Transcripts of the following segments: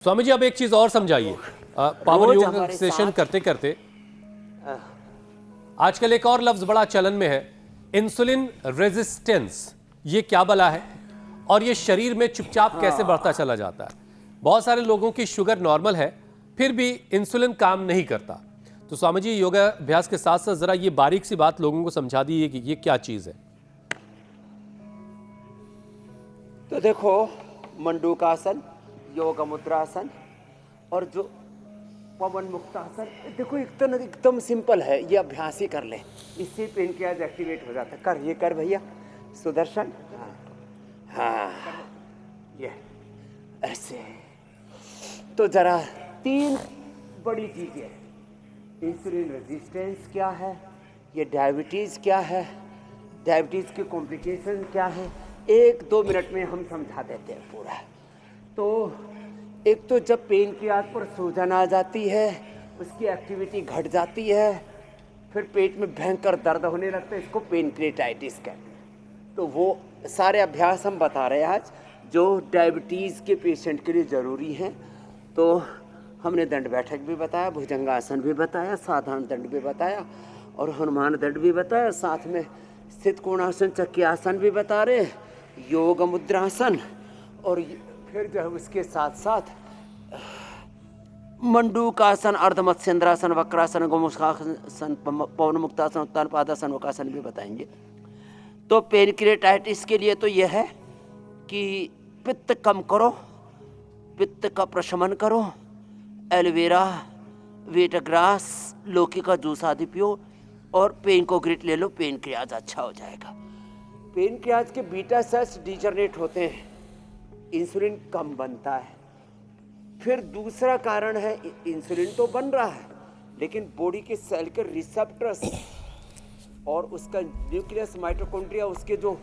स्वामी जी, अब एक चीज और समझाइए। पावर योग सेशन करते करते आजकल एक और लफ्ज बड़ा चलन में है, इंसुलिन रेजिस्टेंस। ये क्या बला है और ये शरीर में चुपचाप कैसे बढ़ता चला जाता है? बहुत सारे लोगों की शुगर नॉर्मल है फिर भी इंसुलिन काम नहीं करता। तो स्वामी जी, योगा अभ्यास के साथ साथ जरा ये बारीक सी बात लोगों को समझा दीजिए कि ये क्या चीज है। तो देखो, मंडूकासन, योग मुद्रासन और जो पवन मुक्तासन, देखो एकदम सिंपल है। ये अभ्यास ही कर ले, इससे पेनक्रियाज एक्टिवेट हो जाता है। कर, ये कर भैया सुदर्शन। हाँ, ये ऐसे। तो जरा तीन बड़ी चीजें, इंसुलिन रेजिस्टेंस क्या है, ये डायबिटीज क्या है, डायबिटीज की कॉम्प्लिकेशन क्या है, 1-2 मिनट में हम समझा देते हैं पूरा। तो एक तो जब पेनक्रियाज पर सूजन आ जाती है, उसकी एक्टिविटी घट जाती है, फिर पेट में भयंकर दर्द होने लगता है, इसको पेनक्रियाटाइटिस कहते हैं। तो वो सारे अभ्यास हम बता रहे हैं आज, जो डायबिटीज़ के पेशेंट के लिए ज़रूरी हैं। तो हमने दंड बैठक भी बताया, भुजंगासन भी बताया, साधारण दंड भी बताया और हनुमान दंड भी बताया, साथ में स्थित कोणासन, चक्रियासन भी बता रहे, योग मुद्रासन, और फिर जो है उसके साथ साथ मंडूकासन, अर्धमत्स्येंद्रासन, वक्रासन, गोमुखासन, पवन मुक्तासन, उत्तान पादासन, वकासन भी बताएंगे। तो पेनक्रियाटाइटिस के लिए तो यह है कि पित्त कम करो, पित्त का प्रशमन करो, एलोवेरा, वीटग्रास, लौकी का जूस आदि पियो और पेनकोग्रिट ले लो, पेनक्रियाज अच्छा हो जाएगा। पेनक्रियाज के बीटा सेल्स डिजनरेट होते हैं, इंसुलिन कम बनता है। फिर दूसरा कारण है, इंसुलिन तो बन रहा है लेकिन बॉडी के सेल के रिसेप्टर्स और उसका न्यूक्लियस, माइटोकॉन्ड्रिया, उसके जो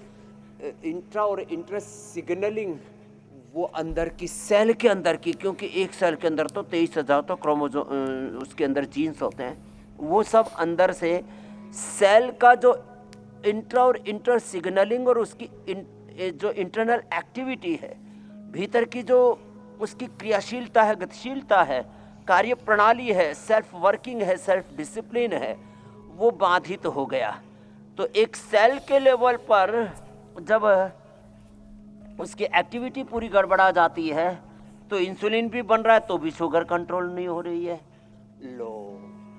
इंट्रा और इंटर सिग्नलिंग, वो अंदर की सेल के अंदर की, क्योंकि एक सेल के अंदर तो 23,000 तो क्रोमोसोम, उसके अंदर जीन्स होते हैं, वो सब अंदर से सेल का जो इंट्रा और इंटर सिग्नलिंग और उसकी जो इंटरनल एक्टिविटी है, भीतर की जो उसकी क्रियाशीलता है, गतिशीलता है, कार्य प्रणाली है, सेल्फ वर्किंग है, सेल्फ डिसिप्लिन है, वो बाधित हो गया। तो एक सेल के लेवल पर जब उसकी एक्टिविटी पूरी गड़बड़ा जाती है तो इंसुलिन भी बन रहा है तो भी शुगर कंट्रोल नहीं हो रही है। लो,